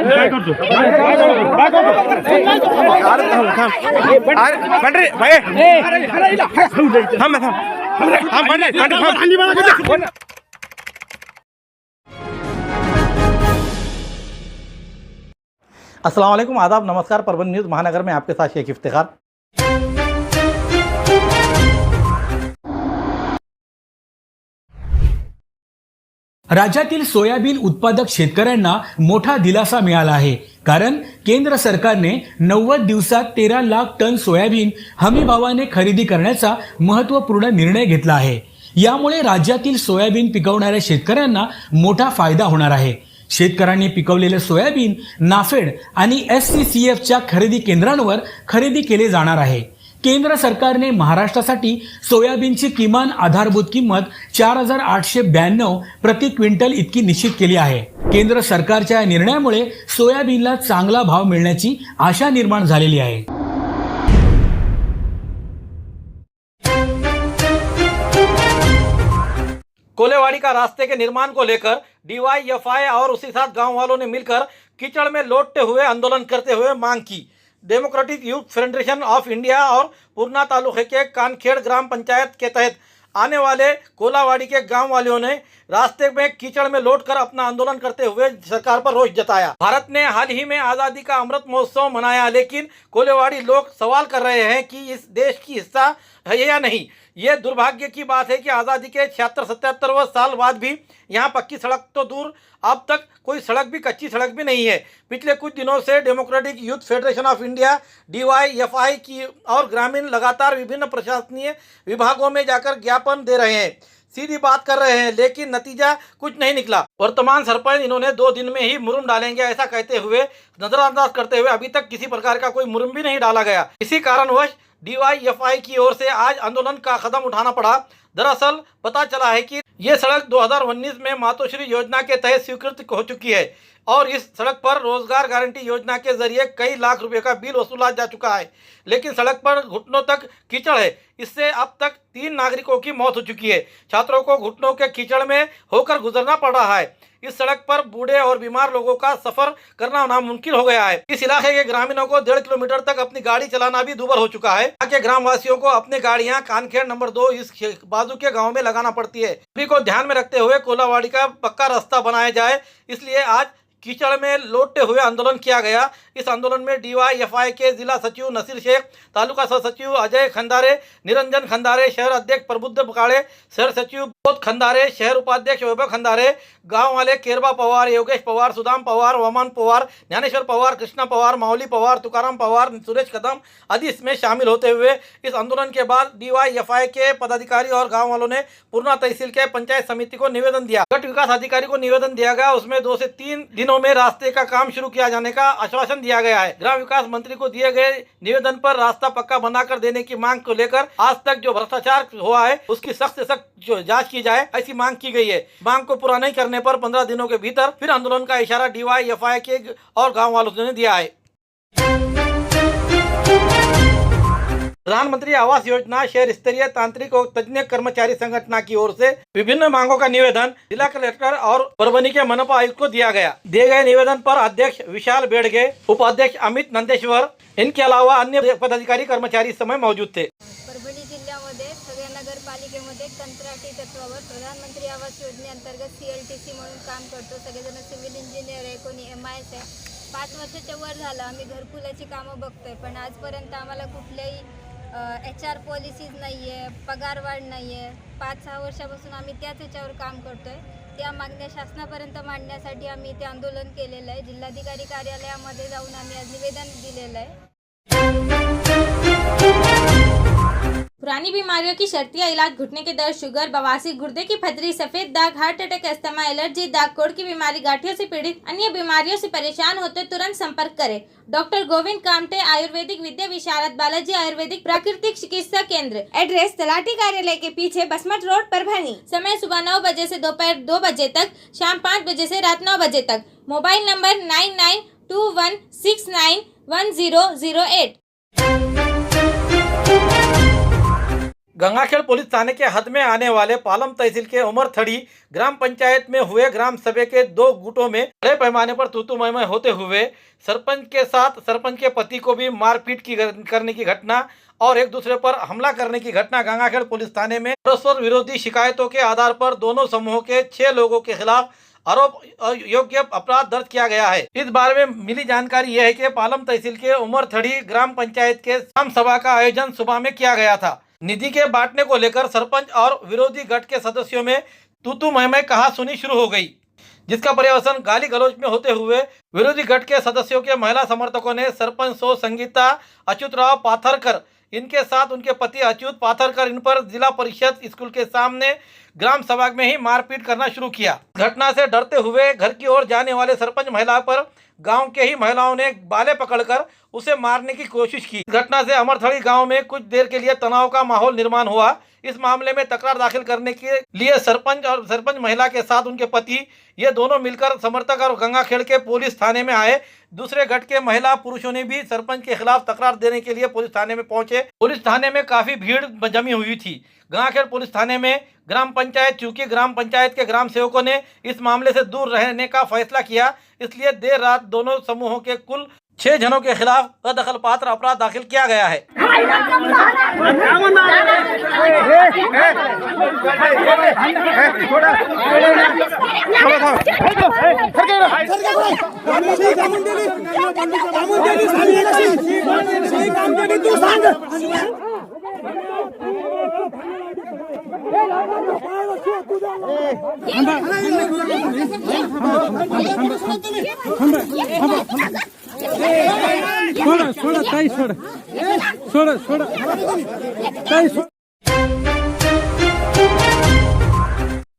काय करतो पंढरी भाई थांब अस्सलाम वालेकुम, आदाब, नमस्कार। परभणी न्यूज़ महानगर में आपके साथ शेख इफ्तिखार। राज्यातील सोयाबीन उत्पादक शेतकऱ्यांना मोठा दिलासा मिळाला आहे, कारण केंद्र सरकारने 90 दिवसात 13 लाख टन सोयाबीन हमी भावाने खरेदी करण्याचा महत्त्वपूर्ण निर्णय घेतला आहे। यामुळे राज्यातील सोयाबीन पिकवणाऱ्या शेतकऱ्यांना मोठा फायदा होणार आहे। शेतकऱ्यांनी पिकवलेले सोयाबीन नाफेड आणि SCCFच्या खरेदी केंद्रांवर खरेदी केले जाणार आहे। केंद्र सरकारने महाराष्ट्रासाठी सोयाबीनची किमान आधारभूत किंमत 4892 प्रति क्विंटल इतकी निश्चित केली आहे। केंद्र सरकारच्या या निर्णयामुळे सोयाबीनला चांगला भाव मिळण्याची आशा निर्माण झालेली आहे। कोलेवाड़ी का रास्ते के निर्माण को लेकर DYFI और उसी साथ गांव वालों ने मिलकर कीचड़ में लौटते हुए आंदोलन करते हुए मांग की। Democratic youth federation of India और पूर्णा तालुके के कानखेड़ ग्राम पंचायत के तहत आने वाले कोलावाड़ी के गांव वालों ने रास्ते में कीचड़ में लौटकर अपना आंदोलन करते हुए सरकार पर रोष जताया। भारत ने हाल ही में आज़ादी का अमृत महोत्सव मनाया, लेकिन कोलेवाड़ी लोग सवाल कर रहे हैं कि इस देश की हिस्सा है या नहीं। ये दुर्भाग्य की बात है कि आज़ादी के 76-77 साल बाद भी यहाँ पक्की सड़क तो दूर, अब तक कोई सड़क भी, कच्ची सड़क भी नहीं है। पिछले कुछ दिनों से democratic youth federation of India DYFI की और ग्रामीण लगातार विभिन्न प्रशासनीय विभागों में जाकर ज्ञापन दे रहे हैं, सीधी बात कर रहे हैं, लेकिन नतीजा कुछ नहीं निकला। वर्तमान सरपंच इन्होंने 2 दिन में ही मुरुम डालेंगे ऐसा कहते हुए नजरअंदाज करते हुए अभी तक किसी प्रकार का कोई मुरुम भी नहीं डाला गया। इसी कारणवश DYFI की ओर से आज आंदोलन का कदम उठाना पड़ा। दरअसल पता चला है कि ये सड़क 2019 में मातोश्री योजना के तहत स्वीकृत हो चुकी है और इस सड़क पर रोजगार गारंटी योजना के जरिए कई लाख रुपए का बिल वसूला जा चुका है, लेकिन सड़क पर घुटनों तक कीचड़ है। इससे अब तक 3 नागरिकों की मौत हो चुकी है। छात्रों को घुटनों के कीचड़ में होकर गुजरना पड़ रहा है। इस सड़क पर बूढ़े और बीमार लोगों का सफर करना नामुमकिन हो गया है। इस इलाके के ग्रामीणों को 1.5 किलोमीटर तक अपनी गाड़ी चलाना भी दूभर हो चुका है। यहाँ के ग्रामवासियों को अपनी गाड़ियां कानखेड़ नंबर 2 इस बाजू के गांव में लगाना पड़ती है। सभी को ध्यान में रखते हुए कोलावाड़ी का पक्का रास्ता बनाया जाए, इसलिए आज कीचड़ में लौटते हुए आंदोलन किया गया। इस आंदोलन में DYFI के जिला सचिव नसीर शेख, तालुका सह सचिव अजय खंदारे, निरंजन खंदारे, शहर अध्यक्ष प्रबुद्ध बकाड़े, शहर सचिव बोध खंदारे, शहर उपाध्यक्ष वैभव खंदारे, गांव वाले केरबा पवार, योगेश पवार, सुदाम पवार, वमान पवार, ज्ञानेश्वर पवार, कृष्णा पवार, माउली पवार, तुकाराम पवार, सुरेश कदम आदि इसमें शामिल होते हुए इस आंदोलन के बाद DYFI के पदाधिकारी और गाँव वालों ने पूर्णा तहसील के पंचायत समिति को निवेदन दिया। गट विकास अधिकारी को निवेदन दिया गया, उसमें 2 से 3 दिनों में रास्ते का काम शुरू किया जाने का आश्वासन दिया गया है। ग्राम विकास मंत्री को दिए गए निवेदन पर रास्ता पक्का बनाकर देने की मांग को लेकर आज तक जो भ्रष्टाचार हुआ है उसकी सख्त से सख्त जांच की जाए, ऐसी मांग की गई है। मांग को पूरा नहीं करने पर 15 दिनों के भीतर फिर आंदोलन का इशारा DYFI के और गाँव वालों ने दिया है। प्रधानमंत्री आवास योजना शहर स्तरीय तांत्रिक और तज्ञ कर्मचारी संगठन की ओर से विभिन्न मांगों का निवेदन जिला कलेक्टर और परभणी के मनपा आयुक्त को दिया गया। दिए गए निवेदन पर अध्यक्ष विशाल बेड़गे, उपाध्यक्ष अमित नंदेश्वर, इनके अलावा अन्य पदाधिकारी कर्मचारी इस समय मौजूद थे। परभणी जिल्ह्यामध्ये सगळ्या नगरपालिकेमध्ये कंत्राटी तत्वावर प्रधानमंत्री आवास योजनेअंतर्गत CLTC म्हणून काम करतो। सगळेजण सिव्हिल इंजिनियर आहे, कोणी MIS आहे। 5 वर्षाच्या वर झालं आम्ही घरकुलाची कामं बघतोय, पण आजपर्यंत आम्हाला कुठल्याही HR पॉलिसीज नाही आहे, पगारवाढ नाही आहे। 5-6 वर्षापासून आम्ही त्याच ह्याच्यावर काम करतोय। त्या मागण्या शासनापर्यंत मांडण्यासाठी आम्ही ते आंदोलन केलेलं आहे। जिल्हाधिकारी कार्यालयामध्ये जाऊन आम्ही आज निवेदन दिलेलं आहे। पुरानी बीमारियों की शर्तिया इलाज, घुटने के दर्द, शुगर, बवासीर, गुर्दे की पथरी, सफेद दाग, हार्ट अटैक, अस्थमा, एलर्जी, दाग कोड़ की बीमारी, गांठियों से पीड़ित अन्य बीमारियों से परेशान होते तुरंत संपर्क करें। डॉक्टर गोविंद कामटे, आयुर्वेदिक विद्या विशारद, बालाजी आयुर्वेदिक प्राकृतिक चिकित्सा केंद्र। एड्रेस तलाठी कार्यालय के पीछे, बसमत रोड, परभणी। समय सुबह 9 बजे से दोपहर 2 बजे तक, शाम 5 बजे से रात 9 बजे तक। Mobile number 9921691008। गंगाखेड़ पुलिस थाने के हद में आने वाले पालम तहसील के उमरथड़ी ग्राम पंचायत में हुए ग्राम सभा के 2 गुटों में बड़े पैमाने पर तूतू-मैं-मैं होते हुए सरपंच के साथ सरपंच के पति को भी मारपीट करने की घटना और एक दूसरे पर हमला करने की घटना गंगाखेड़ पुलिस थाने में परस्पर विरोधी शिकायतों के आधार पर दोनों समूहों के 6 लोगों के खिलाफ आरोप योग्य अपराध दर्ज किया गया है। इस बारे में मिली जानकारी यह है कि पालम तहसील के उमरथड़ी ग्राम पंचायत के ग्राम सभा का आयोजन सुबह में किया गया था। निधि के बांटने को लेकर सरपंच और विरोधी गठ के सदस्यों में तूतू-मैं-मैं कहासुनी शुरू हो गई, जिसका पर्यवसन गाली गलौज में होते हुए विरोधी गठ के सदस्यों के महिला समर्थकों ने सरपंच सो संगीता अच्युतराव पाथरकर इनके साथ उनके पति अच्युत पाथरकर इन पर जिला परिषद स्कूल के सामने ग्राम सभा में ही मारपीट करना शुरू किया। घटना से डरते हुए घर की ओर जाने वाले सरपंच महिला पर गांव के ही महिलाओं ने बाले पकड़कर उसे मारने की कोशिश की। घटना से अमरथड़ी गांव में कुछ देर के लिए तनाव का माहौल निर्माण हुआ। इस मामले में तकरार दाखिल करने के लिए सरपंच और सरपंच महिला के साथ उनके पति ये दोनों मिलकर समर्थक और गंगाखेड़ के पुलिस थाने में आए। दूसरे गठ के महिला पुरुषों ने भी सरपंच के खिलाफ तकरार देने के लिए पुलिस थाने में पहुंचे। पुलिस थाने में काफी भीड़ जमी हुई थी। गंगाखेड़ पुलिस थाने में ग्राम पंचायत चूंकि ग्राम पंचायत के ग्राम सेवकों ने इस मामले से दूर रहने का फैसला किया, इसलिए देर रात दोनों समूहों के कुल 6 जनों के खिलाफ अदखल पात्र अपराध दाखिल किया गया है।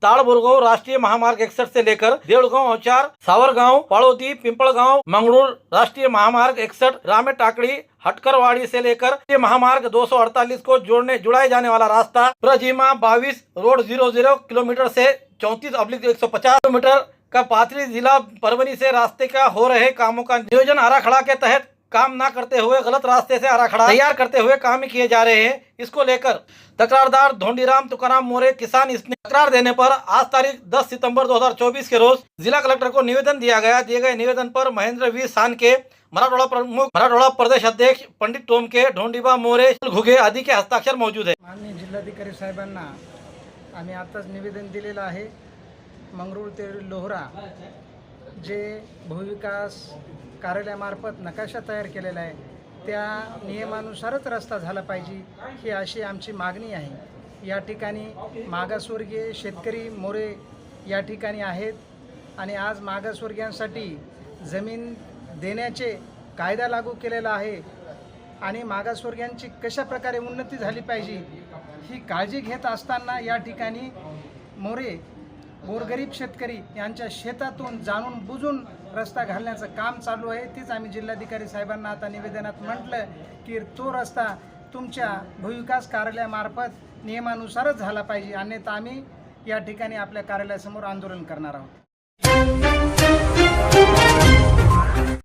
ताड़बुरगांव राष्ट्रीय महामार्ग 61 से लेकर देवड़गांव औचार सावरगांव पाड़ोदी पिंपलगांव मंगरूर राष्ट्रीय महामार्ग 61 रामे टाकड़ी हटकरवाड़ी से लेकर महामार्ग 248 को जुड़ाए जाने वाला रास्ता प्रजीमा 22 रोड 00 किलोमीटर से 34/150 किलोमीटर का पाथरी जिला परभनी से रास्ते का हो रहे कामों का नियोजन आराखड़ा के तहत काम न करते हुए गलत रास्ते से आराखड़ा तैयार करते हुए काम किए जा रहे हैं। इसको लेकर तकरारदार धोंडीराम तुकाराम मोरे किसान इसने तकरार देने पर आज तारीख 10 सितंबर 2024 के रोज जिला कलेक्टर को निवेदन दिया गया। दिए गए निवेदन पर महेंद्र वी सान के मराठवाड़ा प्रमुख मराठवाड़ा प्रदेश अध्यक्ष पंडित टोमके ढोंडीबा मोरे घुगे आदि के हस्ताक्षर मौजूद है। माननीय जिल्हाधिकारी साहेबांना आम्ही आताच निवेदन दिलेलं आहे। मंगरूळ ते लोहरा जे भूविकास कार्यालयामार्फत नकाशा तयार केलेला आहे त्या नियमानुसारच रस्ता झाला पाहिजे ही अशी आमची मागणी आहे। या ठिकाणी मागासवर्गीय शेतकरी मोरे या ठिकाणी आहेत आणि आज मागासवर्गीयांसाठी जमीन देण्याचे कायदा लागू केलेला आहे आणि मागासवर्गीयांची कशा प्रकारे उन्नती झाली पाहिजे ही काळजी घेत असताना या ठिकाणी मोरे गोरगरीब शेतकरी यांच्या शेतातून जाणून बुजून रस्ता घालण्याचं काम चालू आहे। तीच आम्ही जिल्हाधिकारी साहेबांना आता निवेदनात म्हटलं की तो रस्ता तुमच्या भूविकास कार्यालयामार्फत नियमानुसारच झाला पाहिजे, अन्यथा आम्ही या ठिकाणी आपल्या कार्यालयासमोर आंदोलन करणार आहोत।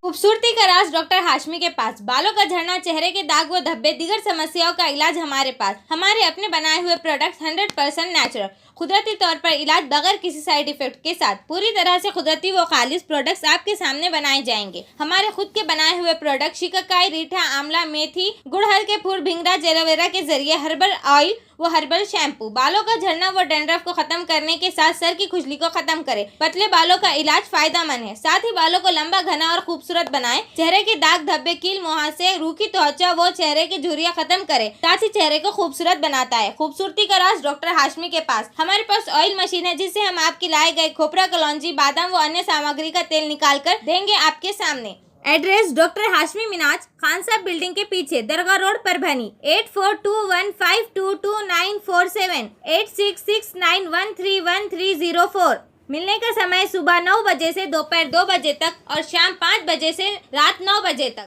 खूबसूरती का राज डॉक्टर हाशमी के पास। बालों का झड़ना, चेहरे के दाग व धब्बे, दीगर समस्याओं का इलाज हमारे पास। हमारे अपने बनाए हुए प्रोडक्ट 100% नेचुरल, कुदरती तौर पर इलाज बगैर किसी साइड इफेक्ट के साथ पूरी तरह से कुदरती व खालिश प्रोडक्ट्स आपके सामने बनाए जाएंगे। हमारे खुद के बनाए हुए प्रोडक्ट शिकाकाई, रीठा, आंवला, मेथी, गुड़हल के फूल, भिंगरा, एलोवेरा के जरिए हर्बल ऑयल वो हर्बल शैम्पू बालों का झड़ना व डैंड्रफ को खत्म करने के साथ सर की खुजली को खत्म करे। पतले बालों का इलाज फायदेमंद है, साथ ही बालों को लंबा, घना और खूबसूरत बनाए। चेहरे के दाग धब्बे, कील, मुहासे, रूखी त्वचा वो चेहरे की झुर्रियां खत्म करे, साथ ही चेहरे को खूबसूरत बनाता है। खूबसूरती का राज डॉक्टर हाशमी के पास। हमारे पास ऑयल मशीन है जिससे हम आपकी लाए गए खोपरा, कलौंजी, बादाम व अन्य सामग्री का तेल निकाल कर देंगे आपके सामने। एड्रेस डॉक्टर हाशमी मिनाज, खान साहब बिल्डिंग के पीछे, दरगाह रोड, परभनी। 8421522947 8669131304। मिलने का समय सुबह 9 बजे से दोपहर 2 बजे तक और शाम 5 बजे से रात 9 बजे तक।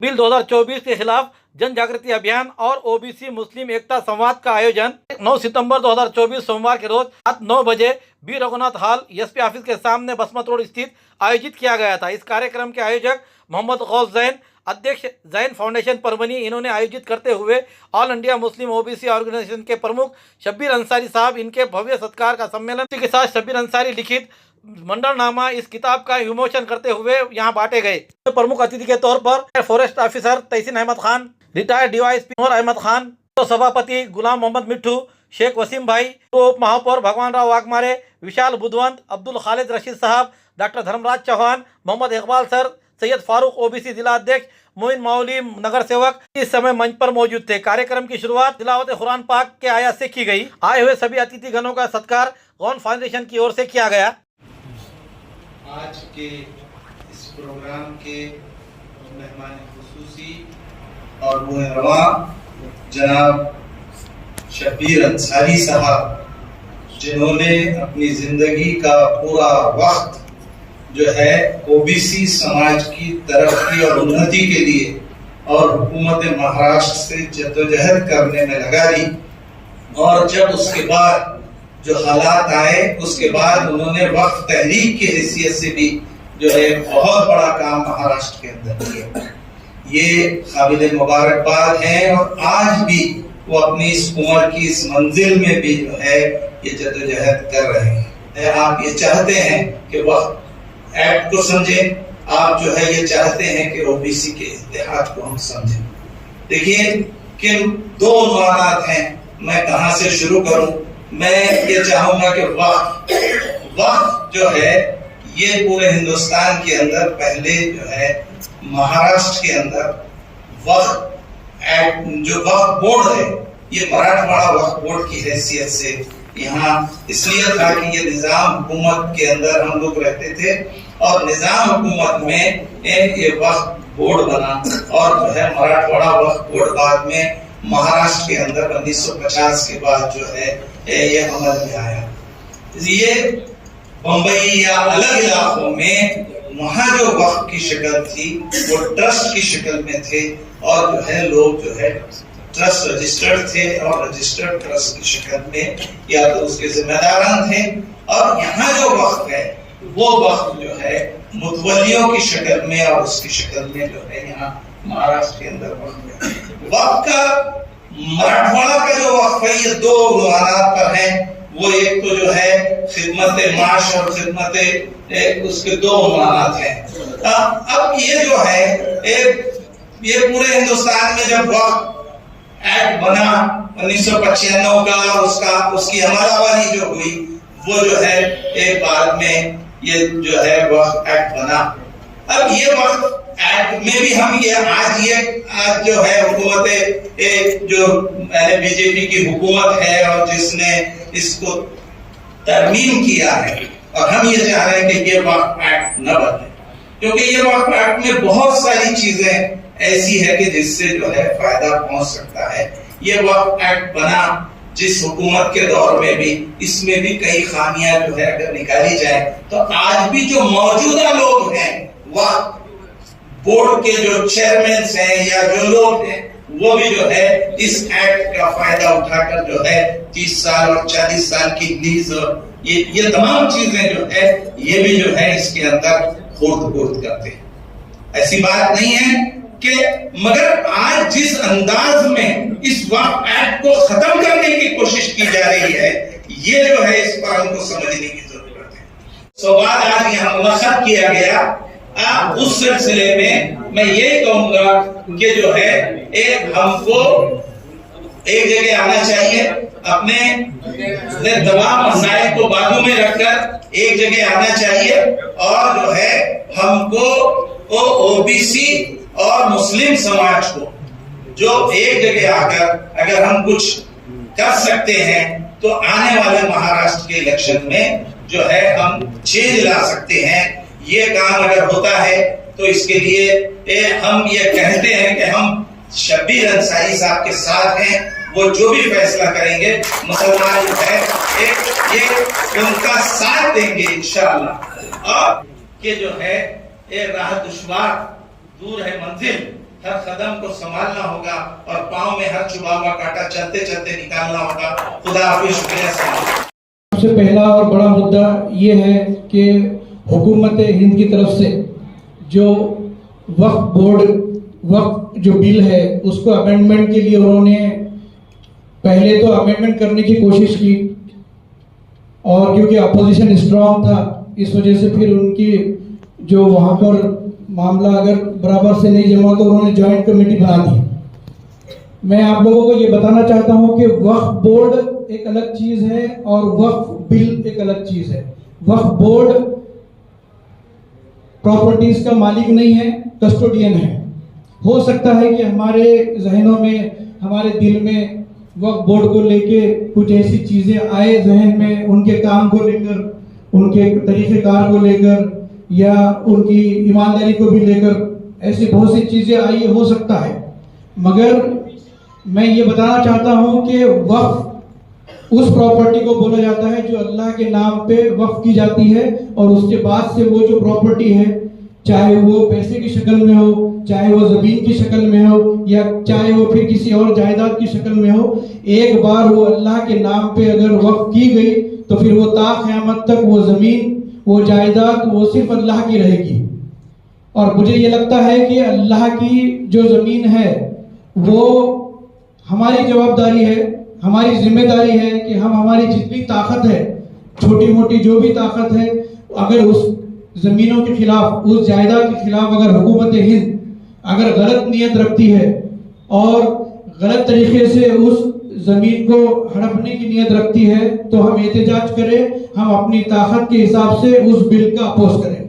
बिल 2024 के खिलाफ जन जागृति अभियान और ओबीसी मुस्लिम एकता संवाद का आयोजन 9 सितंबर 2024 सोमवार के रोज रात 9 बजे B Raghunath hall SP office के सामने बसमत रोड स्थित आयोजित किया गया था। इस कार्यक्रम के आयोजक मोहम्मद गौस जैन अध्यक्ष जैन फाउंडेशन परभनी इन्होंने आयोजित करते हुए all India Muslim OBC organisation के प्रमुख शब्बीर अंसारी साहब इनके भव्य सत्कार का सम्मेलन के साथ शब्बीर अंसारी लिखित मंडलनामा इस किताब का विमोचन करते हुए यहाँ बांटे गए। प्रमुख अतिथि के तौर पर फॉरेस्ट ऑफिसर तहसीन अहमद खान, रिटायर्ड डीवाईएसपी नूर अहमद खान, सभापति गुलाम मोहम्मद मिट्ठू, शेख वसीम भाई, उप महापौर भगवान राव वाघमारे, विशाल Budhwant, Abdul Khalid Rashid sahab, doctor Dharmraj Chauhan, Mohammad Iqbal sir, Syed Farooq OBC जिला अध्यक्ष, मोइन मौली नगर सेवक इस समय मंच पर मौजूद थे। कार्यक्रम की शुरुआत तिलावत कुरान पाक के आयत से की गई। आए हुए सभी अतिथिगणों का सत्कार गौन फाउंडेशन की ओर से किया गया। आज के इस प्रोग्राम के मेहमान खुसूसी और वो रवा जनाब शब्बीर अंसारी साहब, जिन्होंने अपनी जिंदगी का पूरा वक्त जो है ओबीसी समाज की तरक्की और उन्नति के लिए और हुकूमत महाराष्ट्र से जद्दोजहद करने में लगा दी। और जब उसके बाद जो हालात आए उसके बाद उन्होंने वक्फ तहरीक की हैसियत से भी जो है बहुत बड़ा काम महाराष्ट्र के अंदर किया। ये काबिल मुबारकबाद है और आज भी वो अपनी इस उम्र की इस मंजिल में भी जो है ये जद्दोजहद कर रहे हैं। आप ये चाहते हैं कि वक्फ एक्ट को समझें, आप जो है ये चाहते हैं कि ओबीसी के इत्तेहाद को हम समझें। देखिए किन दो मामलात हैं, मैं कहां से शुरू करूं। मैं ये चाहूंगा कि वक्फ जो है ये पूरे हिंदुस्तान के अंदर पहले जो है महाराष्ट्र के अंदर वक्फ एक्ट जो वक्फ बोर्ड है ये मराठवाड़ा वक्फ बोर्ड की हैसियत से यहाँ इसलिए था कि ये निजाम हुकूमत के अंदर हम लोग रहते थे और निजाम हुकूमत में ये वक्फ बोर्ड बना और जो है मराठवाड़ा वक्फ बोर्ड बाद में महाराष्ट्र के अंदर 1950 के बाद जो है ये अमल में आया। ये बम्बई या अलग इलाकों में वहां जो वक्फ की शक्ल थी वो ट्रस्ट की शक्ल में थे और जो है लोग जो है ट्रस्ट रजिस्टर्ड थे और रजिस्टर्ड ट्रस्ट की शक्ल में या तो उसके जिम्मेदारान थे। और यहाँ जो वक्फ है वो वक्फ जो है मुतवलियों की शक्ल में और उसकी शक्ल में जो है यहाँ महाराष्ट्र के अंदर वक्फ है। वक्फ का मराठवाड़ा का जो वक्फ है ये दो मानात पर है। वो एक तो जो है खिदमत माश और खिदमत उसके दो मानात हैं। अब ये जो है ये पूरे हिंदुस्तान में जब वक्फ एक्ट बना 1995 का और उसकी अमलावरी जो हुई वो जो है एक बाद में ये जो है वक्फ एक्ट बना। अब ये वक्फ एक्ट में भी हम ये आज जो है हुकूमत जो बीजेपी की हुकूमत है और जिसने इसको तरमीम किया है और हम ये चाह रहे हैं कि ये वक्फ एक्ट न बने, क्योंकि ये वक्फ एक्ट में बहुत सारी चीजें ऐसी है कि जिससे जो है फायदा पहुंच सकता है। ये वक्फ एक्ट बना जिस हुकूमत के दौर में भी इसमें भी कई खामियां जो है अगर निकाली जाए तो आज भी जो मौजूदा लोग हैं वक्फ बोर्ड के जो चेयरमैन हैं या जो लोग हैं वो भी जो है इस एक्ट का फायदा उठाकर जो है 30 साल और 40 साल की लीज और ये तमाम चीजें जो है ये भी जो है इसके अंदर खुर्द करते हैं। ऐसी बात नहीं है कि मगर आज जिस अंदाज में इस वक्फ एक्ट को खत्म करने की कोशिश की जा रही है ये जो है इस पर हमको समझने की जरूरत है। सवाल आज यहाँ मुनक़्क़द किया गया उस सिलसिले में मैं ये कहूंगा कि जो है हमको एक जगह आना चाहिए, अपने तमाम मसाइल को बाजू में रखकर एक जगह आना चाहिए और जो है हमको ओबीसी और मुस्लिम समाज को जो एक जगह आकर अगर हम कुछ कर सकते हैं तो आने वाले महाराष्ट्र के इलेक्शन में जो है हम चेंज ला सकते हैं। ये काम अगर होता है तो इसके लिए हम ये कहते हैं कि हम शब्बीर अंसारी साहब के साथ हैं। वो जो भी फैसला करेंगे मुसलमान जो है ये उनका साथ देंगे इंशाअल्लाह। और के जो है राह दुश्वार दूर है मंजिल, हर कदम को संभालना होगा और पांव में हर चुभा हुआ कांटा चलते चलते निकालना होगा। खुदा हाफिज़, शुक्रिया। सबसे पहला और बड़ा मुद्दा ये है कि हुकूमत हिंद की तरफ से जो वक्फ बोर्ड वक्त जो बिल है उसको अमेंडमेंट के लिए उन्होंने पहले तो अमेंडमेंट करने की कोशिश की, और क्योंकि अपोजिशन स्ट्रांग था इस वजह से फिर उनकी जो वहाँ पर मामला अगर बराबर से नहीं जमा तो उन्होंने जॉइंट कमेटी बना दी। मैं आप लोगों को ये बताना चाहता हूँ कि वक्फ बोर्ड एक अलग चीज है और वक्फ बिल एक अलग चीज है। वक्फ बोर्ड प्रॉपर्टीज का मालिक नहीं है, कस्टोडियन है। हो सकता है कि हमारे जहनों में, हमारे दिल में वक्फ बोर्ड को लेके कुछ ऐसी चीजें आए जहन में, उनके काम को लेकर, उनके तरीक़ेकार को लेकर या उनकी ईमानदारी को भी लेकर ऐसी बहुत सी चीजें आई, हो सकता है। मगर मैं ये बताना चाहता हूं कि वक्फ उस प्रॉपर्टी को बोला जाता है जो अल्लाह के नाम पे वक्फ की जाती है, और उसके बाद से वो जो प्रॉपर्टी है, चाहे वो पैसे की शक्ल में हो, चाहे वो जमीन की शक्ल में हो, या चाहे वो फिर किसी और जायदाद की शक्ल में हो, एक बार वो अल्लाह के नाम पे अगर वक्फ की गई तो फिर वो ता क़यामत तक वो जमीन, वो जायदाद, वो सिर्फ अल्लाह की रहेगी। और मुझे ये लगता है कि अल्लाह की जो जमीन है वो हमारी जवाबदारी है, हमारी जिम्मेदारी है कि हम, हमारी जितनी ताकत है, छोटी मोटी जो भी ताकत है, अगर उस जमीनों के खिलाफ, उस जायदाद के खिलाफ अगर हुकूमत हिंद अगर गलत नियत रखती है और गलत तरीके से उस जमीन को हड़पने की नियत रखती है, तो हम एहतजाज करें, हम अपनी ताकत के हिसाब से उस बिल का अपोज करें।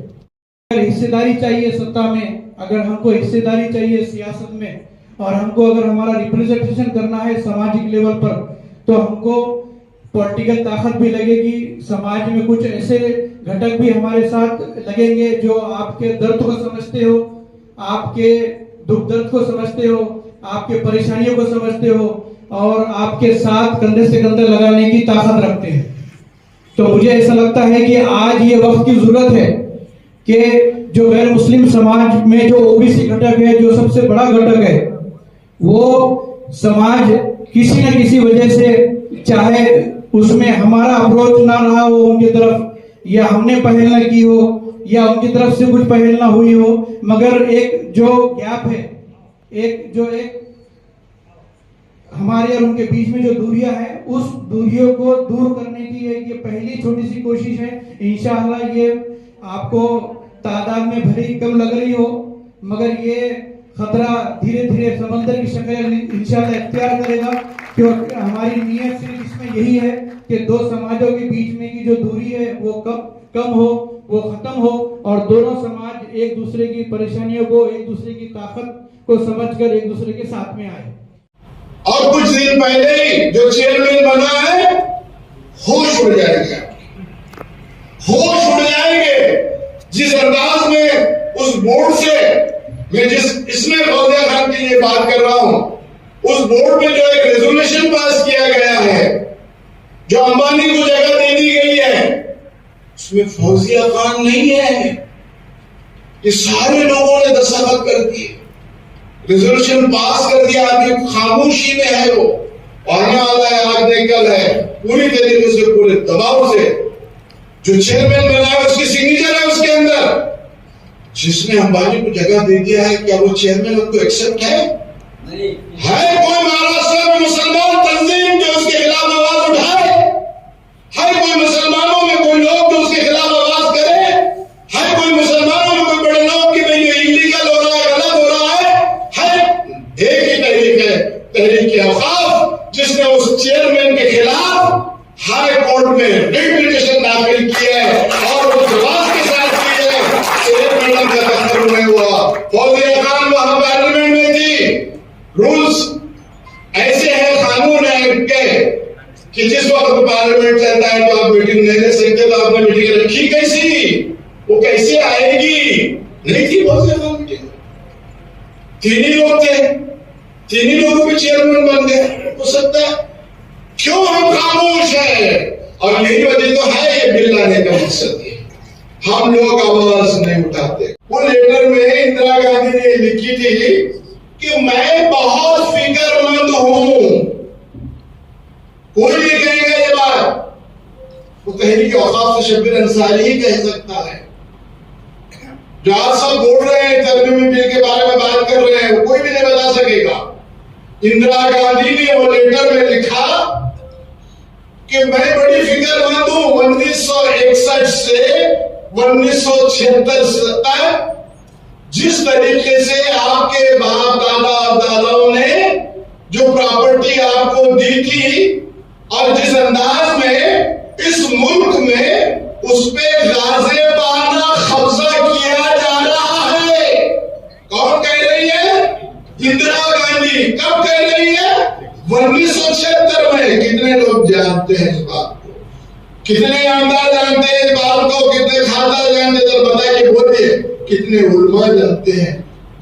अगर हिस्सेदारी चाहिए सत्ता में, अगर हमको हिस्सेदारी चाहिए सियासत में, और हमको अगर हमारा रिप्रेजेंटेशन करना है सामाजिक लेवल पर, तो हमको पॉलिटिकल ताकत भी लगेगी, समाज में कुछ ऐसे घटक भी हमारे साथ लगेंगे जो आपके दर्द को समझते हो, आपके दुख दर्द को समझते हो, आपके परेशानियों को समझते हो, और आपके साथ कंधे से कंधा लगाने की ताकत रखते हैं। तो मुझे ऐसा लगता है कि आज ये वक्त की जरूरत है कि जो गैर मुस्लिम समाज में जो ओबीसी घटक है, जो सबसे बड़ा घटक है, वो समाज किसी न किसी वजह से, चाहे उसमें हमारा अप्रोच ना रहा हो उनकी तरफ, या हमने पहल न की हो, या उनकी तरफ से कुछ पहल ना हुई हो, मगर एक जो गैप है, एक हमारे और उनके बीच में जो दूरियां हैं, उस दूरियों को दूर करने की ये पहली छोटी सी कोशिश है। इंशाअल्लाह ये आपको तादाद में भले कम लग रही हो, मगर ये खतरा धीरे धीरे समंदर की शक्ल इंशाअल्लाह इख्तियार करेगा, क्योंकि हमारी नीयत सिर्फ इसमें यही है कि दो समाजों के बीच में की जो दूरी है वो कम हो, वो खत्म हो, और दोनों समाज एक दूसरे की परेशानियों को, एक दूसरे की ताकत को समझकर एक दूसरे के साथ में आए। और कुछ दिन पहले ही जो चेयरमैन बना है, होश उड़ जाएंगे, होश उड़ जाएंगे। जिस अंदाज में उस बोर्ड से, मैं इसमें फौजिया खान की ये बात कर रहा हूं, उस बोर्ड में जो एक रेजोल्यूशन पास किया गया है, जो अंबानी को जगह दे दी गई है, उसमें फौजिया खान नहीं है। ये सारे लोगों ने दस्तखत कर दिए, रेजोल्यूशन पास कर दिया, अभी खामोशी में है वो, आने वाला है, आज नहीं कल है, पूरी तरीके से, पूरे दबाव से। जो चेयरमैन बना है उसकी सिग्नेचर है उसके अंदर, जिसने अंबानी को जगह दे दिया है, क्या वो चेयरमैन उनको एक्सेप्ट है? नहीं है। कोई महाराष्ट्र में मुसलमान तंजीम जो उसके खिलाफ आवाज उठाए? है कोई मुसलमानों में कोई लोग जो उसके खिलाफ आवाज करे? है कोई मुसलमानों में कोई बड़े लोग कि भाई ये इलीगल हो रहा है, गलत हो रहा है? एक ही तहरीक है, तहरीक औकाफ, जिसने उस चेयरमैन के खिलाफ हाई कोर्ट में रिट पिटीशन दाखिल की है, और वो जवाब के साथ की है। एक मैडम का दफ्तर में हुआ, फौजिया खान वहां पार्लियामेंट में थी। रूल्स ऐसे हैं, कानून है के कि जिस वक्त पार्लियामेंट चलता है तो आप मीटिंग नहीं ले सकते, तो आपने मीटिंग रखी कैसी? वो कैसे आएगी? नहीं थी फौजिया खान मीटिंग, तीन ही लोग थे, तीन ही लोगों के चेयरमैन बन गए। हो सकता है क्यों हम खामोश हैं? और यही वजह तो है ये बिल लाने का मकसद है, हम लोग आवाज नहीं उठाते। वो लेटर में इंदिरा गांधी ने लिखी थी कि मैं बहुत फिक्रमंद हूं। कोई नहीं कहेगा ये बात, वो तहरीक औकाफ से शब्बीर अंसारी ही कह सकता है। जो आप सब बोल रहे हैं तरमीमी बिल के बारे में बात कर रहे हैं, वो कोई भी नहीं बता सकेगा। इंदिरा गांधी ने वो लेटर में लिखा कि मैं बड़ी फिक्रमंद हूं 1961 से 1976 तक जिस तरीके से आपके बाप दादा दादाओं ने जो प्रॉपर्टी आपको दी थी और जिस अंदाज में इस मुल्क में उस पे गाज़िबाना कब्जा किया जा रहा है। कौन कह रही है? इंदिरा गांधी। कब कह रही है? 1976 में। कितने लोग जानते हैं इस बात को? कितने आमदार जानते हैं इस बात को? कितने खाता जानते हैं? तो बताइए, बोलिए, कितने उलमा जानते हैं?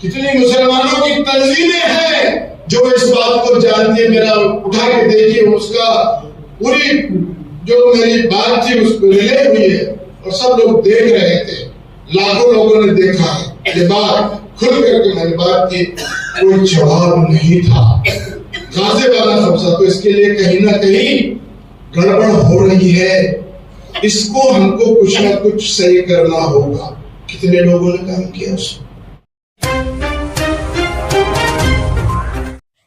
कितनी मुसलमानों की तंजीमें हैं जो इस बात को जानती है? मेरा उठा के देखिए, उसका पूरी जो मेरी बात थी उस पर रिले हुई है और सब लोग देख रहे थे, लाखों लोगों ने देखा है। ये बात खुल करके मैंने बात की, कोई जवाब नहीं था। गाज़िबाना कब्जा, तो इसके लिए कहीं ना कहीं गड़बड़ हो रही है। इसको हमको कुछ ना कुछ सही करना होगा। कितने लोगों ने काम किया उसको?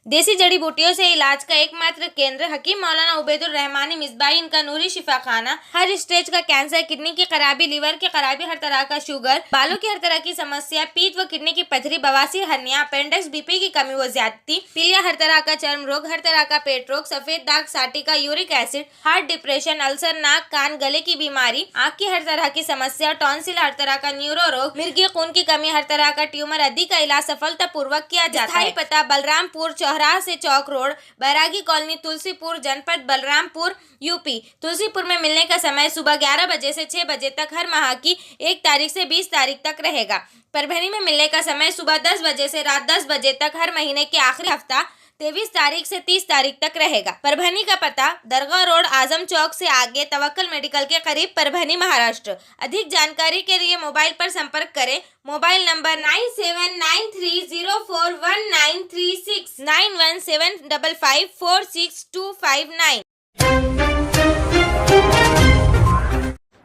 देसी जड़ी बूटियों से इलाज का एकमात्र केंद्र हकीम मौलाना उबैदुर रहमानी मिसबाही इनका नूरी शिफा खाना। हर स्टेज का कैंसर, किडनी की खराबी, लीवर की खराबी, हर तरह का शुगर, बालों की हर तरह की समस्या, पीठ व किडनी की पथरी, बवासीर, हर्निया, अपेंडिक्स, बीपी की कमी व ज्यादती, पीलिया, हर तरह का चर्म रोग, हर तरह का पेट रोग, सफेद दाग, sciatica, uric acid, heart, depression, ulcer, नाक, कान, गले की बीमारी, आँख की हर तरह की समस्या, टॉन्सिल, हर तरह का न्यूरो रोग, मिर्गी खून की कमी, हर तरह का ट्यूमर आदि का इलाज सफलता पूर्वक किया जाता है। पता बलरामपुर चौराहा से चौक रोड, बैरागी कॉलोनी, तुलसीपुर, जनपद बलरामपुर, यूपी। तुलसीपुर में मिलने का समय सुबह 11 बजे से 6 बजे तक हर माह की 1 तारीख से 20 तारीख तक रहेगा। परभनी में मिलने का समय सुबह 10 बजे से रात 10 बजे तक हर महीने के आखिरी हफ्ता 23 तारीख से 30 तारीख तक रहेगा। परभनी का पता दरगाह रोड, आजम चौक से आगे, तवक्कल मेडिकल के करीब, परभनी, महाराष्ट्र। अधिक जानकारी के लिए मोबाइल पर संपर्क करें। Mobile number 9793041936 9175546259।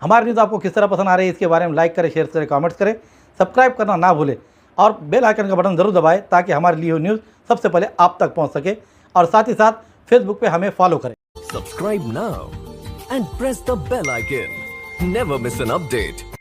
हमारी न्यूज़ आपको किस तरह पसंद आ रही है, इसके बारे में लाइक करें, शेयर करें, कमेंट्स करें, सब्सक्राइब करना ना भूलें और बेल आइकन का बटन ज़रूर दबाएं ताकि हमारी ली हुई न्यूज़ सबसे पहले आप तक पहुंच सके। और साथ ही साथ फेसबुक पे हमें फॉलो करें। Subscribe now and press the bell icon. Never miss an update.